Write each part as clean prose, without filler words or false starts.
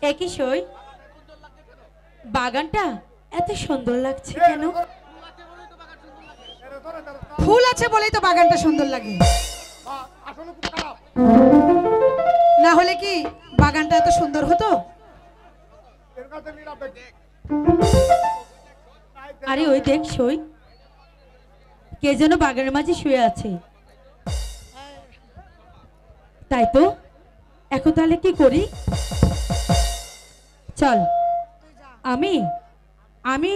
একই সই বাগানটা এত সুন্দর লাগছে কেন? ফুল আছে বলেই তো বাগানটা সুন্দর লাগে, না হলে কি বাগানটা এত সুন্দর হতো? আরে ওই দেখ সই কে যেন বাগানের মাঝে শুয়ে আছে। তাই তো, এখন তাহলে কি করি? চল আমি আমি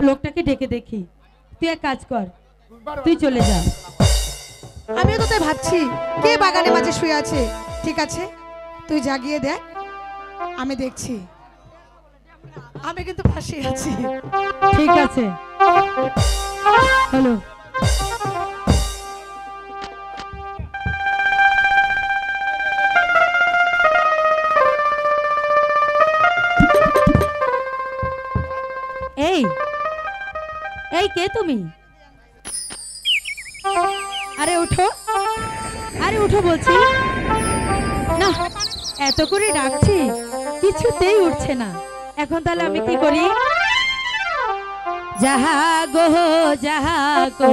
লোকটাকে ডেকে দেখি। তুই এক কাজ কর, তুই চলে যা। আমিও তো তাই ভাবছি কে বাগানের মাঝে শুয়ে আছে। ঠিক আছে, তুই জাগিয়ে দেখ, আমি দেখছি। আমি কিন্তু পাশে আছি। ঠিক আছে, হ্যালো। এই এই কে তুমি? আরে উঠো, আরে উঠো বলছি না। এত করে ডাকছি কিছুতেই উঠছে না। এখন তাহলে আমি কি করি? যাহা গো যাহা গো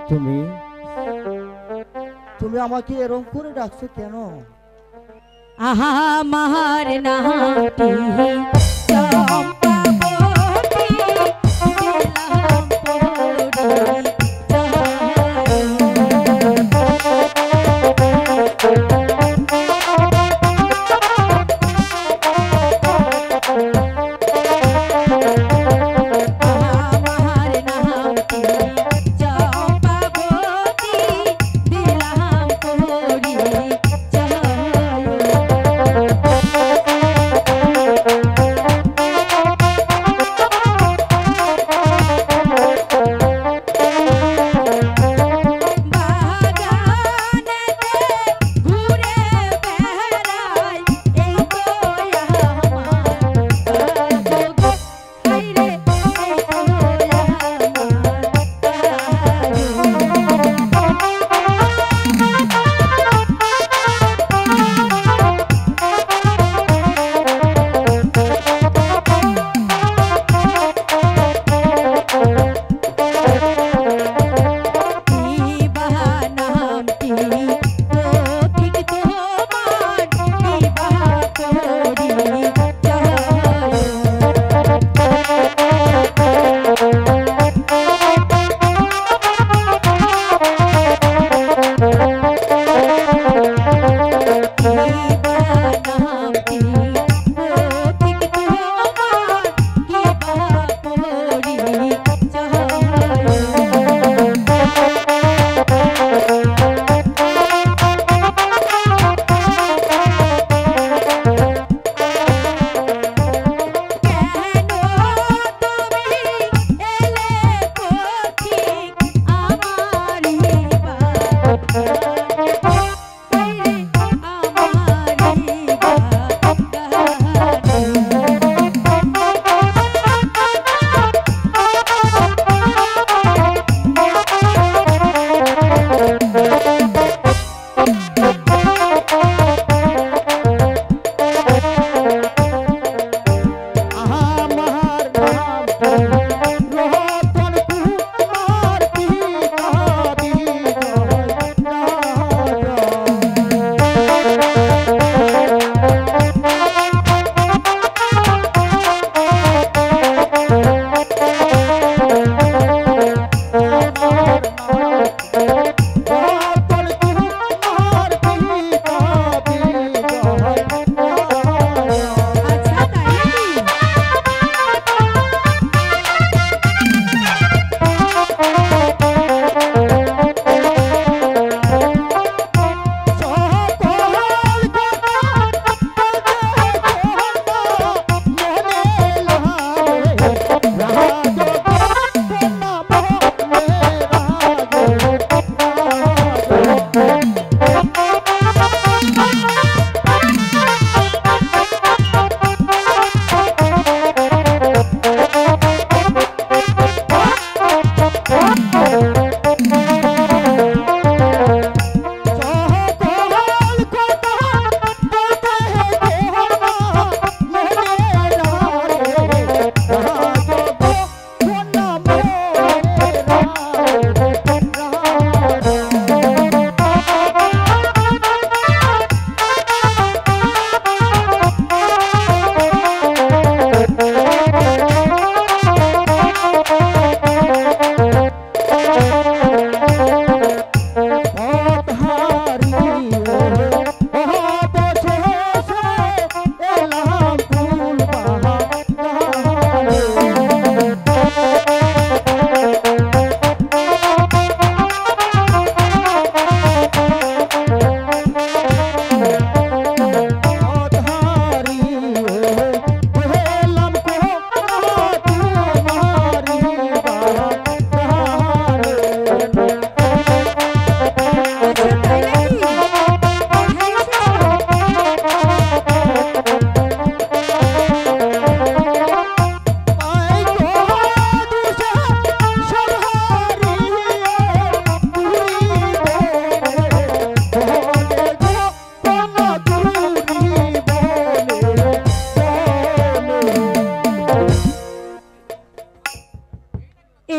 তুমি তুমি আমাকে এরকম করে ডাকছো কেন? আহা মার নামটি চম্পা বটি দিলাম পড়ি।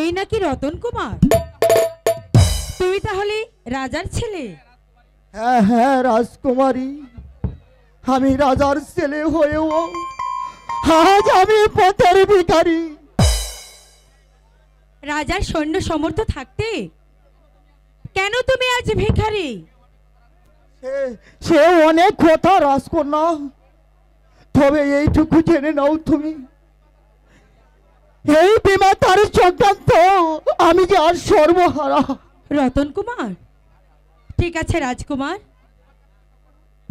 এই নাকি রতন কুমার? তুমি তাহলে রাজার ছেলে? হ্যাঁ হ্যাঁ রাজকুমারী, আমি রাজার ছেলে হয়েও আজ আমি পথের ভিখারি। রাজার সৈন্য সমর্থ থাকতে কেন তুমি আজ ভিখারি? সে অনেক কথা রাজকন্যা, তবে এইটুকু জেনে নাও তুমি, এই বিমা তার চক্রান্ত, আমি যে আর সর্বহারা। রতন কুমার, ঠিক আছে রাজকুমার,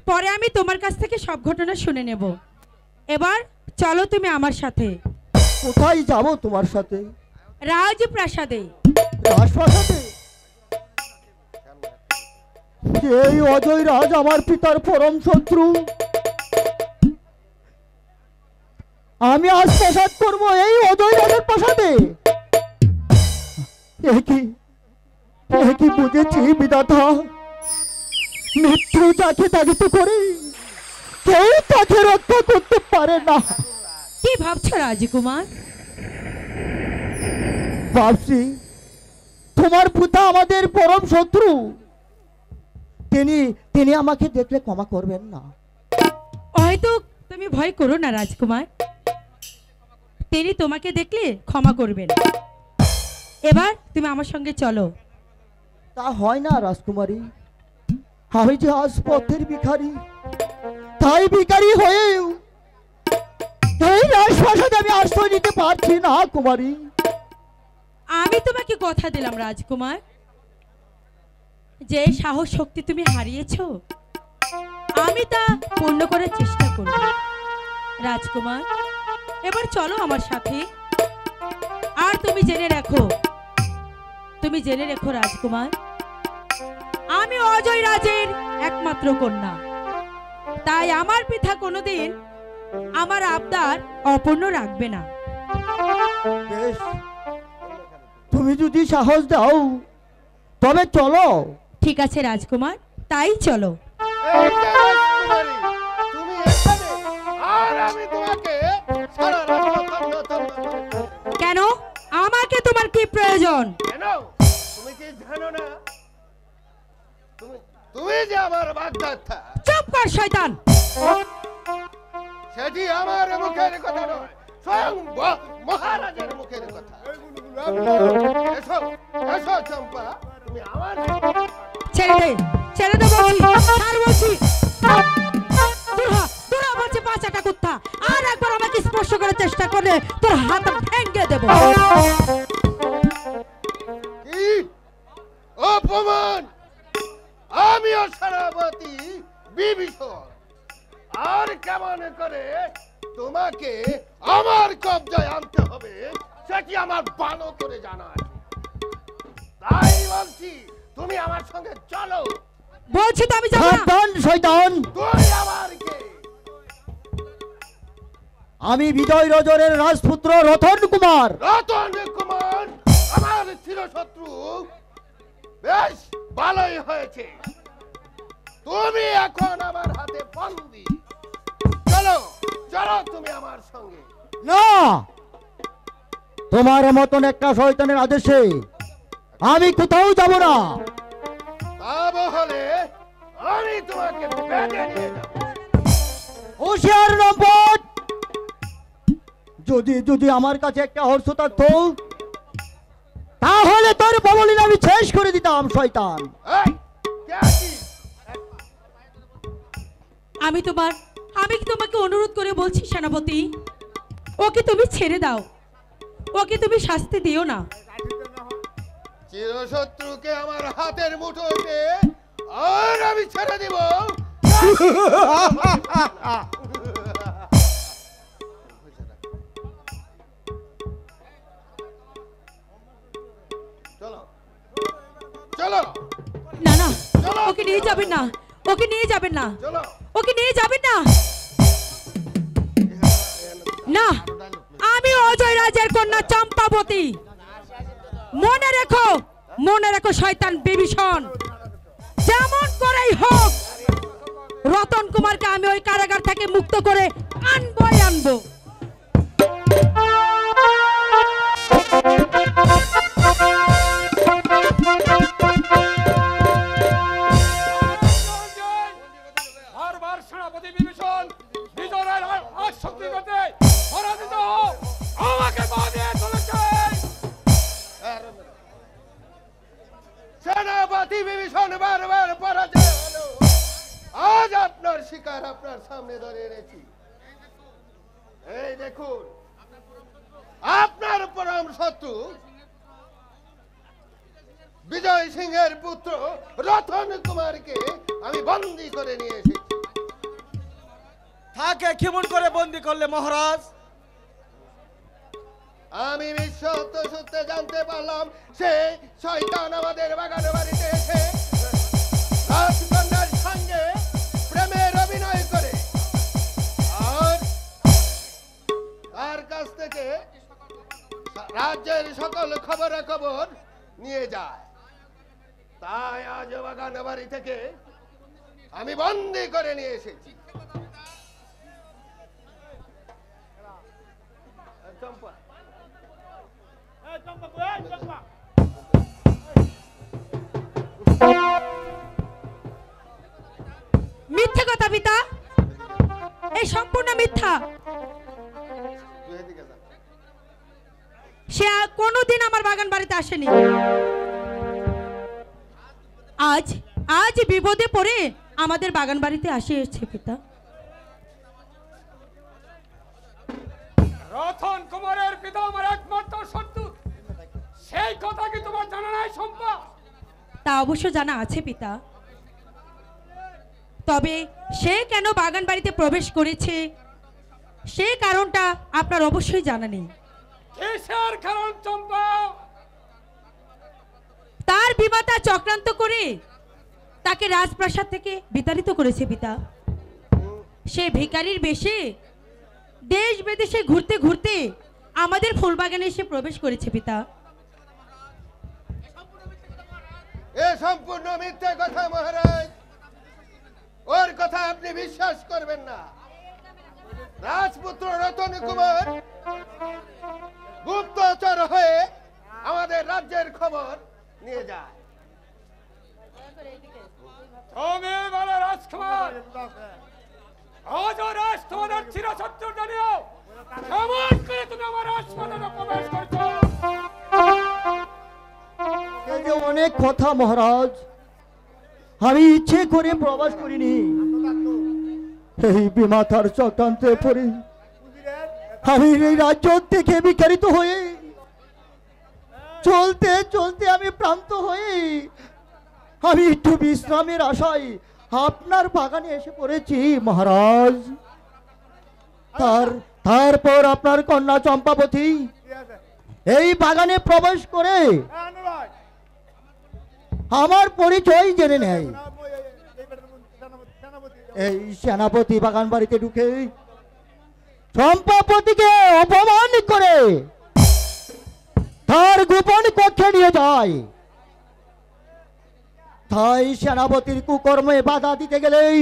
পরে আমি তোমার কাছ থেকে সব ঘটনা শুনে নেব। এবার চলো তুমি আমার সাথে। কোথায় যাব তোমার সাথে? রাজপ্রাসাদে। রাজপ্রাসাদে? এই অজয় রাজ আমার পিতার পরম শত্রু, আমি আজ প্রসাদ করবো এই অজয় রাজের প্রসাদে? একই বুঝেছি বিধাতা, মৃত্যু যাকে তাগিত করে কেউ তাকে রক্ষা করতে পারে না। কি ভাবছো রাজকুমার? ভাবছি তোমার পিতা আমাদের পরম শত্রু, তিনি আমাকে দেখলে ক্ষমা করবেন না। হয়তো তুমি ভয় করো না রাজকুমার, তিনি তোমাকে দেখলে ক্ষমা করবেন। এবার তুমি আমার সঙ্গে চলো। তা হয় না রাজকুমারী, আমি যে আজ পথের ভিখারি, তাই ভিখারি হয়েও এই রাজপ্রাসাদে আমি আশ্রয় নিতে পারছি না কুমারী। আমি তোমাকে কথা দিলাম রাজকুমার, যে সাহস শক্তি তুমি হারিয়েছো আমি তা পূর্ণ করার চেষ্টা করব। রাজকুমার, এবার চলো আমার সাথে। আর তুমি জেনে রেখো রাজকুমার, আমি অজয় রাজের একমাত্র কন্যা, তাই আমার পিতা কোনোদিন আমার আবদার অপূর্ণ রাখবে না। বেশ, তুমি যদি সাহস দাও তবে চলো। ঠিক আছে রাজকুমার, তাই চলো। এই যে রাজকুমারী, তুমি এখানে, আর আমি তোমাকে সারা রাত কেন? আমাকে তোমার কি প্রয়োজন? কেন? তুমি কি জানো না তুমি যে আমার বাগদত্তা? চুপ কর শয়তান! সেটি আমার মুখের কথা নয়, স্বয়ং মহারাজের মুখের কথা। এসো এসো চম্পা, তুমি আমার ছেড়ে দে বলছি, ছাড় বলছি। তোরা বলছে বাচ্চাটা কুত্তা, আর একবার আমাকে স্পর্শ করার চেষ্টা করলে তোর হাত ভেঙে দেব। কি অপমান! আমিও সেনাপতি বিভীষণ, আর কেমন করে তোমাকে আমার কবজায় আনতে হবে সেটি আমার ভালো করে জানা আছে। তাই বলছি তুমি আমার সঙ্গে চলো। বলছি তো আমি যাব না। সাবধান শয়তান, তুই আমার কে? আমি বিজয় নগরের রাজপুত্র রতন কুমার। রতন কুমার আমার চিরশত্রু। বেশ ভালোই হয়েছে, তুমি এখন আমার হাতে বন্দী। চলো চলো তুমি আমার সঙ্গে। না, তোমার মতন একটা শয়তানের আদেশে আমি কোথাও যাব না। তা বহলে আমি তোমাকে বেঁধে নিয়ে যাব। হুঁশিয়ার নম্বর, যদি যদি আমার কাছে একটা অর্থ থাকতো তাহলে তোর ববলিন আমি শেষ করে দিতাম শয়তান। এই, কে আছিস? আমি তোমাকে অনুরোধ করে বলছি সেনাপতি, ওকে তুমি ছেড়ে দাও, ওকে তুমি শাস্তি দিও না। চিরশত্রুকে আমার হাতের মুঠোতে আর আমি ছেড়ে দিব? চলো চলো না না, ওকে নিয়ে যাবেন না, ওকে নিয়ে যাবেন না, চলো। ওকে নিয়ে যাবেন না। না, আমি অজয় রাজের কন্যা চম্পাবতী। মনে রেখো শয়তান বিভীষণ, যেমন করেই হোক রতন কুমারকে আমি ওই কারাগার থেকে মুক্ত করে আনবই আনবো। বারবার সেনাপতি বিভীষণ বিজয়ের আসক্তি করতে পরাজিত আমাকে বাঁধিয়ে চলেছে। সেনাপতি বিভীষণ বারবার পরাজয় হলো, আজ আপনার শিকার আপনার সামনে ধরে এনেছি। এই দেখুন, আপনার পরম শত্রু বিজয় সিংহের পুত্র রতন কুমারকে আমি বন্দী করে নিয়ে এসেছি। তাকে কেমন করে বন্দি করলে মহারাজ? আমি বিশ্বস্ত সূত্রে জানতে পারলাম সে শয়তান আমাদের বাগান বাড়িতে এসে রাজকন্যার সঙ্গে প্রেমের অভিনয় করে আর তার কাছ থেকে রাজ্যের সকল খবরাখবর নিয়ে যায়। তাই আজ বাগান বাড়ি থেকে আমি বন্দী করে নিয়ে এসেছি। চম্পা, মিথ্যে কথা পিতা, এই সম্পূর্ণ মিথ্যা। তুই এদিকে যা। সে আর কোনোদিন আমার বাগান বাড়িতে আসেনি। আজ বিপদে পড়ে আমাদের বাগান বাড়িতে আসিয়েছে পিতা। রতন কুমারের পিতা আমার একমাত্র শত্রু, সেই কথা কি তোমার জানা নাই শম্পা? তা অবশ্য জানা আছে পিতা, তবে সে কেন বাগান বাড়িতে প্রবেশ করেছে সে কারণটা আপনার অবশ্যই জানা নেই। কিসের কারণ চম্পা? তার বিমাতা চক্রান্ত করে তাকে রাজপ্রাসাদ থেকে বিতাড়িত করেছে পিতা। সে ভিখারির বেশে দেশ বিদেশে ঘুরতে ঘুরতে আমাদের ফুলবাগানে এসে প্রবেশ করেছে পিতা। এ সম্পূর্ণ মিথ্যে কথা মহারাজ, ওর কথা আপনি বিশ্বাস করবেন না। রাজপুত্র রতন কুমার গুপ্তচর হয়ে আমাদের রাজ্যের খবর নিয়ে যায়। তুমি বলো রাজকুমার, আজ রাজ তোমাদের চিরশত্রু জানিও কেমন করে তুমি আমার রাজপ্রাসাদে প্রবেশ করছো? এই যে অনেক কথা মহারাজ, আমি ইচ্ছে করে প্রবাস করিনি। এই বিমাতার চক্রান্তে পড়ে আমি এই রাজ্য থেকে বিতাড়িত হয়ে চলতে চলতে আমি প্রান্ত হয়ে আমি একটু বিশ্রামের আশায় আপনার বাগানে এসে পড়েছি মহারাজ। তারপর আপনার কন্যা চম্পাবতী এই বাগানে প্রবেশ করে আমার পরিচয় জেনে নেয় এই সেনাপতি বাগান বাড়িতে ঢুকে চম্পাপতিকে অপমান করে তার গোপন কক্ষে নিয়ে যায়। তাই সেনাপতির কুকর্মে বাধা দিতে গেলেই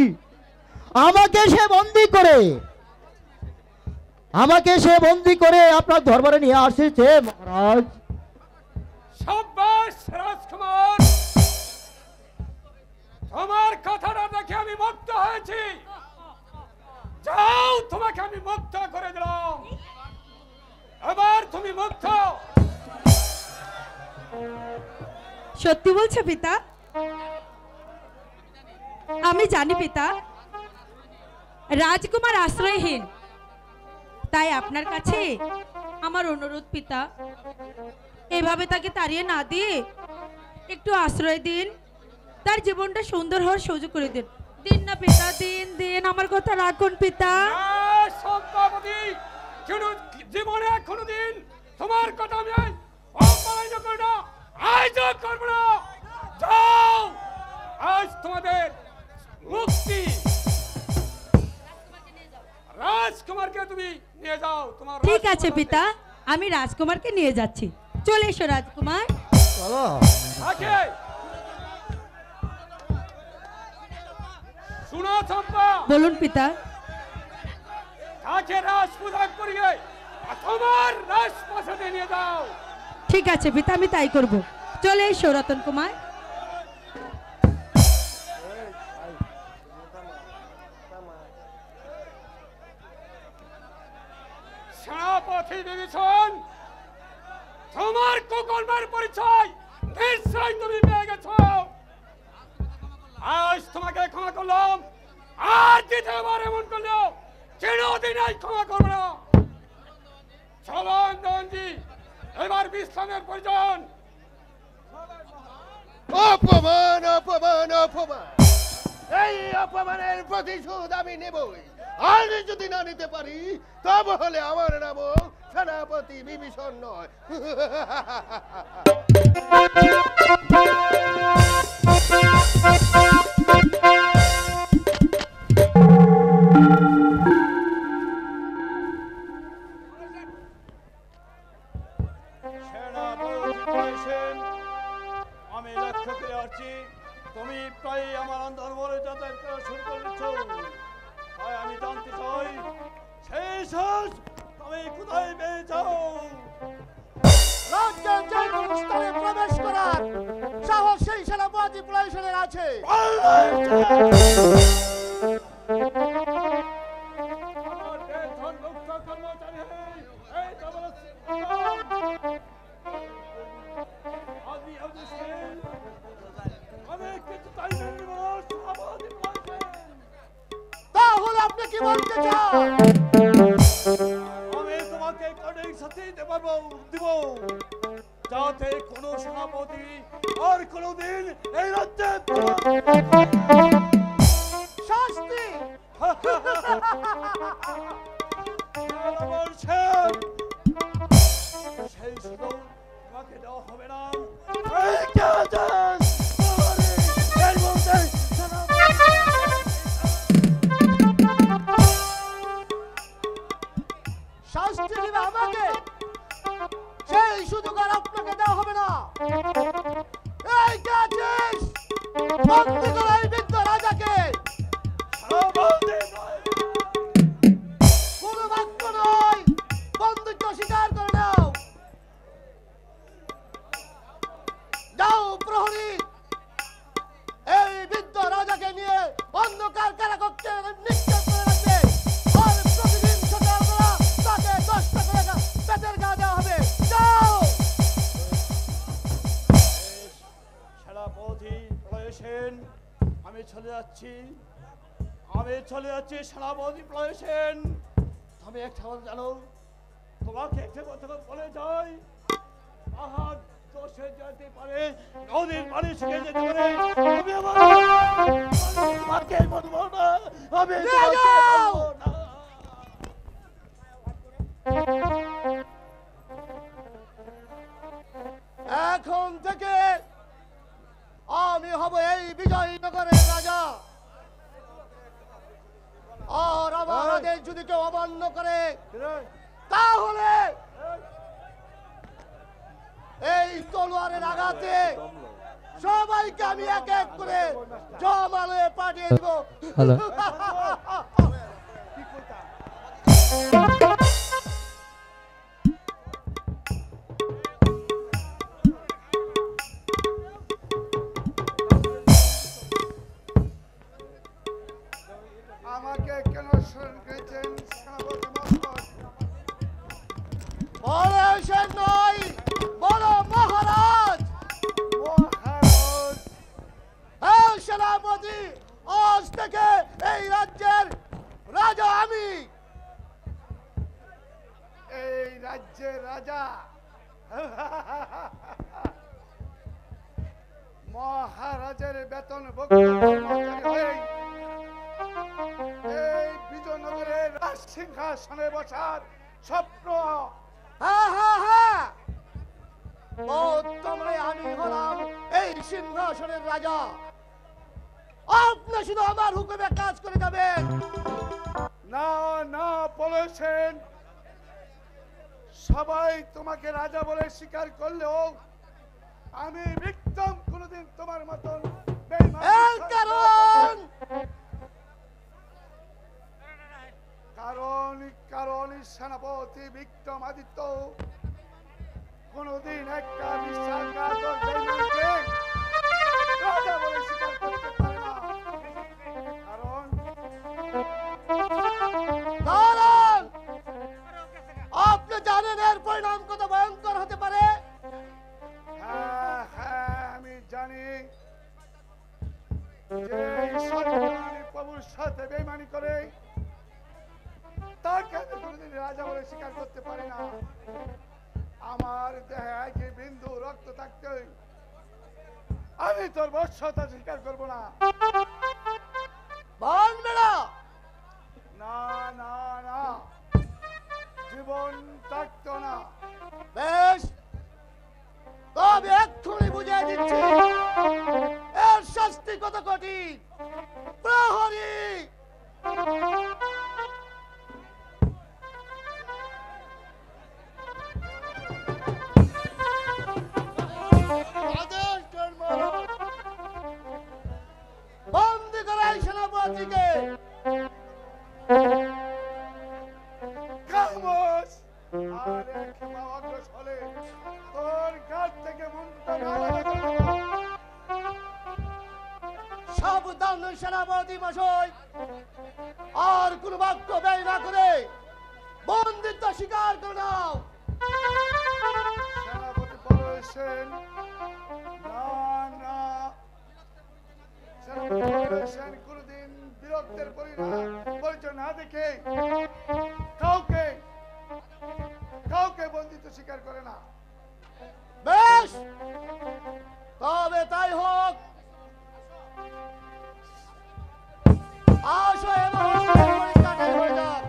আমাকে সে বন্দি করে আপনার দরবারে নিয়ে আসছে মহারাজ। সাব্বাস রাজকুমার, তোমার কথাটা দেখে আমি মুগ্ধ হয়েছি। যাও, তোমাকে আমি মুগ্ধ করে দিলাম, এবার তুমি মুগ্ধ। সত্যি বলছো পিতা? আমি জানি পিতা, রাজকুমার আশ্রয়হীন, তাই আপনার কাছে আমার অনুরোধ পিতা, এভাবে তাকে তাড়িয়ে না দিয়ে একটু আশ্রয় দিন, তার জীবনটা সুন্দর হওয়ার সুযোগ করে দিন। দিন না পিতা, দিন দিন, আমার কথা রাখুন পিতা। সম্পাপতি, জীবনে কোনোদিন তোমার কথা আমি অপমানিত করব না, আজও করব না। যাও, আজ তোমাদের মুক্তি। রাজকুমারকে তুমি নিয়ে যাও। তোমার ঠিক আছে পিতা, আমি রাজকুমারকে নিয়ে যাচ্ছি। চলে এসো রাজকুমার। চলো। আগে শুনো চম্পা, বলুন পিতা। তাকে রাজপূজা করিয়ে তোমার রাজপ্রাসাদে নিয়ে যাও। ঠিক আছে পিতা, আমি তাই করব। চলে এসো রতন কুমার। সেনাপতি বিভীষণ, তোমার কুকর্মের পরিচয় নিশ্চয় তুমি পেয়ে গেছো। আজ তোমাকে ক্ষমা করলাম, আর দ্বিতীয়বার এমন করলেও কোনোদিন ক্ষমা করবো না। চলো নন্দী, এবার বিশ্রামের প্রয়োজন। অপমান অপমান অপমান, এই অপমানের প্রতিশোধ আমি নেবই। আর যদি না নিতে পারি তাহলে আমার নাম সেনাপতি বিভীষণ নয়। আমি লক্ষ্য করে আসছি, তুমি প্রায় আমার দরবারে যাতায়াত করা শুরু করেছ। তাই আমি জানতে চাই, সেই সাহস তুমি কোথায় পেয়েছ? রাজ্যের যে কোনো স্থানে প্রবেশ করার সাহস সেই সেনাপতি প্রয়োজনের আছে। আমার বেতন মুক্ত কর্মচারী এই আমি কিছু চাই না। তাহলে আপনি কি বলতে চান? আমি তোমাকে কঠিন শাস্তি দিতে পারবো, দিব, যাতে কোনো সেনাপতি আর কোনোদিন এই রাজ্যে শাস্তি? সেই শুধু তোমাকে দেওয়া হবে না। শাস্তি দিবে আমাকে, সেই সুযোগ আর আপনাকে দেওয়া হবে না। এই কে আছিস? বন্দি করো এই বৃদ্ধ রাজাকে। কোনো বাক্য নয়, বন্দুক স্বীকার করে নাও। যাও প্রহরী, এই বৃদ্ধ রাজাকে নিয়ে অন্ধকার কারাকক্ষে নিক্ষেপ করে রাখবে। আর প্রতিদিন সকালবেলা তাকে 10টা করে পেটের গা দেওয়া হবে। যাও। সেনাপতি প্রয়োজন, আমি চলে যাচ্ছি, সেনাপতি প্রয়োজন। তুমি একটা কথা জানো, তোমাকে একটা কথা বলে যাই, পাহাড় দোষে যেতে পারে, নদীর পানি শুকিয়ে যেতে পারে, আমি আমার তোমাকে বলবো না, আমি তোমাকে বলবো না। এখন থেকে আমি হব এই বিজয়নগরের রাজা। অমান্য করে তাহলে এই তলোয়ারের আঘাতে সবাইকে আমি এক এক করে জমালয়ে পাঠিয়ে দিব। হ্যালো। আমাকে কেন স্মরণ করেছেন সেনাপতি মহাশয়? বলে সে নয়, বলো মহারাজ। মহারাজ, হ্যাঁ সেনাপতি, আজ থেকে এই রাজ্যের রাজা আমি। এই রাজ্যের রাজা মহারাজের বেতন এই বিজয়নগরের রাজ সিংহাসনে বসার স্বপ্ন হ্যাঁ হ্যাঁ হ্যাঁ, ও তোমরা আমি হলাম এই সিংহাসনের রাজা। আপনি শুধু আমার হুকুমে কাজ করে যাবেন। না না বলেছেন, সবাই তোমাকে রাজা বলে স্বীকার করলেও আমি বিক্রম কোনদিন তোমার মতন বেঈমান এর কারণ কারণ কারণ সেনাপতি বিক্রমাদিত্য কোনদিন একটা বিশ্বাসঘাতক বেঈমানকে রাজা বলে স্বীকার করতে পারে না। কারণ কারণ আপনি জানেন এর পরিণাম কত ভয়ঙ্কর হতে পারে। হ্যাঁ হ্যাঁ আমি জানি যে সন্তানী প্রভুর সাথে বেঈমানি করে তাকে আমি কোনোদিন রাজা বলে স্বীকার করতে পারি না। আমার দেহে একে বিন্দু রক্ত থাকতে আমি তোর বর্ষতা স্বীকার করবো না। ভাঙবে না। না না না, জীবন থাকতো না। বেশ, তবে এক্ষুনি বুঝিয়ে দিচ্ছি এর শাস্তি কত কঠিন। প্রহরী বন্দি করাই সেনাপতিকে। খামোশ! আর এক পা অগ্রসর হলে তোর ঘাট থেকে মুন্ডটা আলাদা করে দেব। সাবধান সেনাপতি মশাই, আর কোন বাক্য ব্যয় না করে বন্দিত্ব স্বীকার করে নাও। সেনাপতি বলেছেন না না, সেনাপতি বলেছেন কোনদিন বিরক্তের পরিচয় না দেখে কাউকে কাউকে বন্দিত্ব স্বীকার করে না। বেশ, তবে তাই হোক। আসো এবার পরীক্ষাটা হয়ে যাক।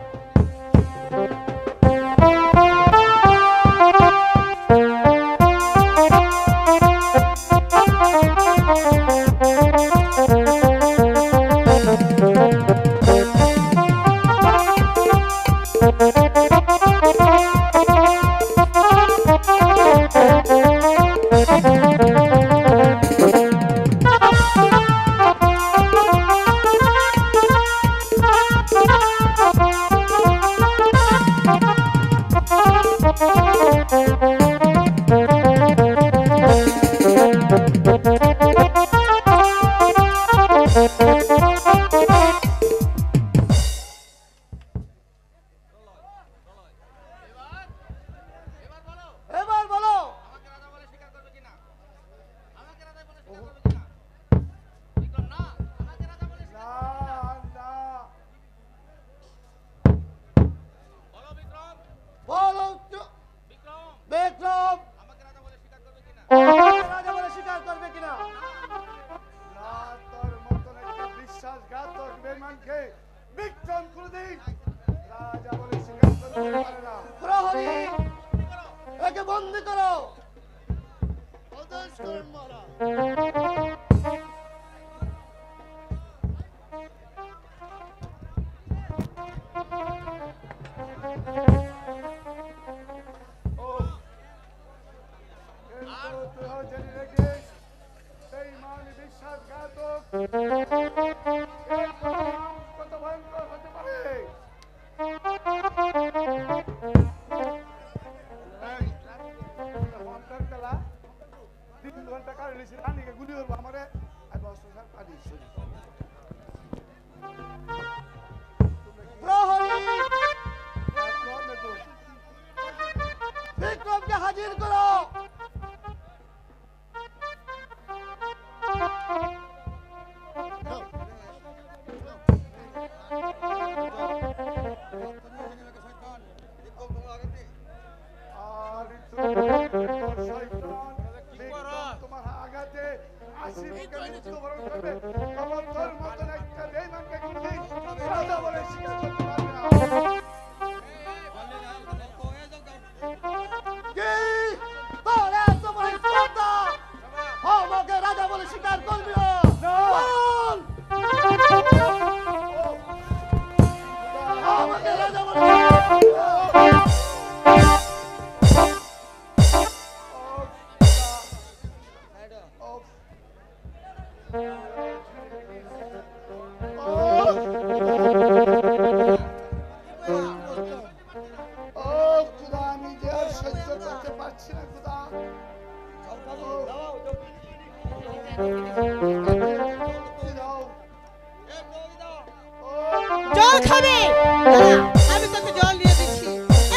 এবার বলো, না না, বলো বিক্রম রাজা বলে স্বীকার করবে কিনা? না, তোর মতন একটা বিশ্বাসঘাতক বেঈমানকে বিক্রম কোনদিন রাজা বলে স্বীকার করতে পারে না। প্রহরী একে বন্দি করো। আদেশ করেন মহারাজ। জল খাবে? দাঁড়া, আমি তোকে জল নিয়ে দিচ্ছি।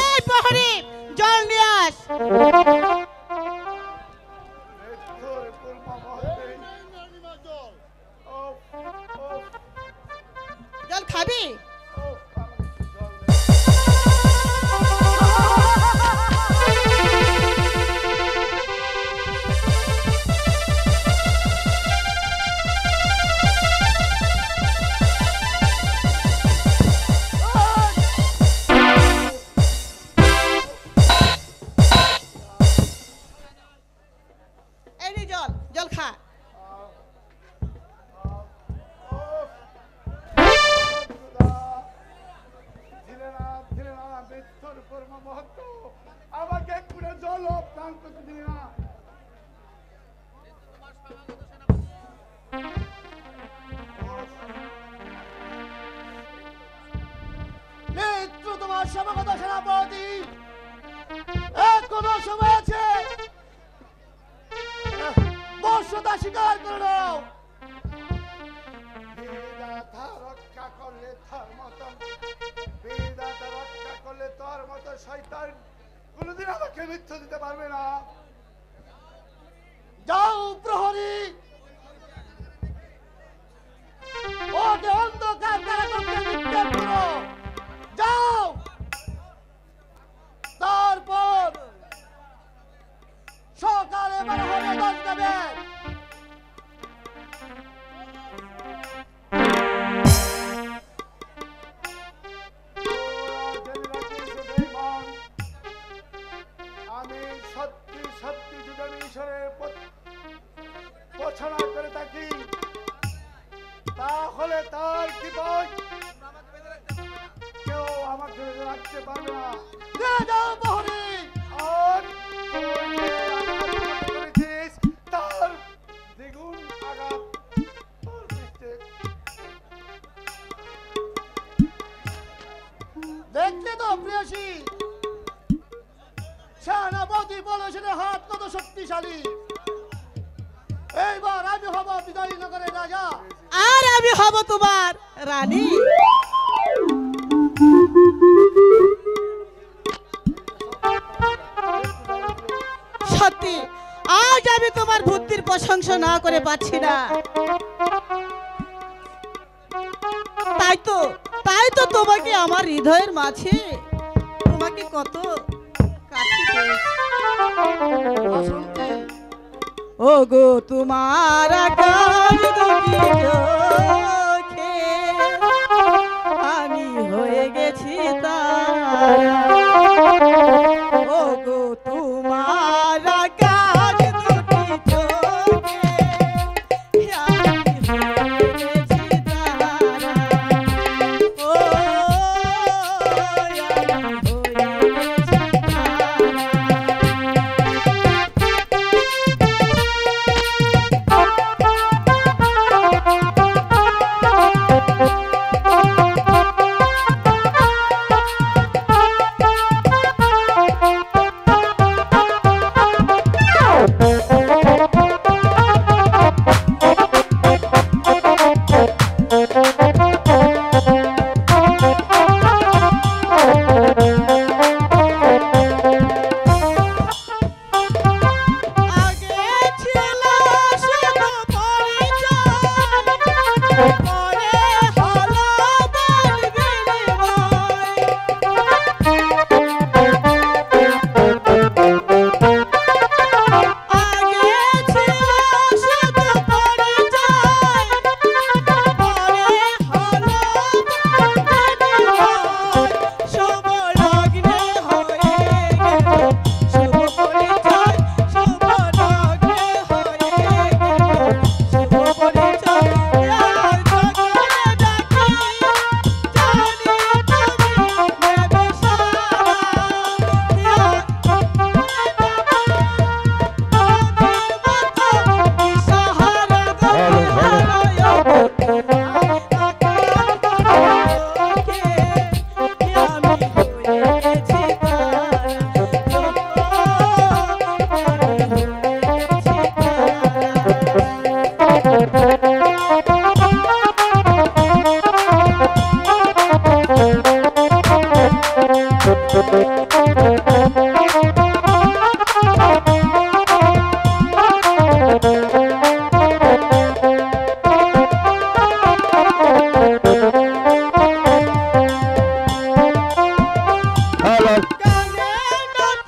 এই প্রহরী, জল নিয়ে আস। জল খাবি? এই নে জল, জল খা। আমাকে একটু জল পান করতে দিলে না। মিত্র তোমার সমাগত সেনাপতি এখনো সময় আছে, বর্ষতা স্বীকার করে নাও। বিধাতা রক্ষা করলে তার মতন, বিধাতা রক্ষা করলে তোর মতো শয়তান কোনোদিন আমাকে মৃত্যু দিতে পারবে না। যাও প্রহরী, ওকে অন্ধকার কারাগারে নিক্ষেপ করো। যাও, তারপর সকালে বের হবে 10 দেবে। আমি সত্যি সত্যি যদি আমি ঈশ্বরের পছনা করে থাকি, তাহলে তার কি দোষ? কেউ আমাকে বেঁধে রাখতে পারবে না। নিয়ে যাও প্রহরী। আর তুই যে আঘাত করেছিস, তার দ্বিগুণ আঘাত তোর পৃষ্ঠে। দেখলে তো প্রিয়সী, সেনাপতি বলে সেটা হাত কত শক্তিশালী। এইবার আমি হব বিজয়নগরের রাজা। আর আমি হব তোমার রানী। সত্যি আজ আমি তোমার বুদ্ধির প্রশংসা না করে পাচ্ছি না। তাই তো তোমাকে আমার হৃদয়ের মাঝে তোমাকে কত কাছে পেয়েছি। ও গো তোমার আকাশ দুটি চোখ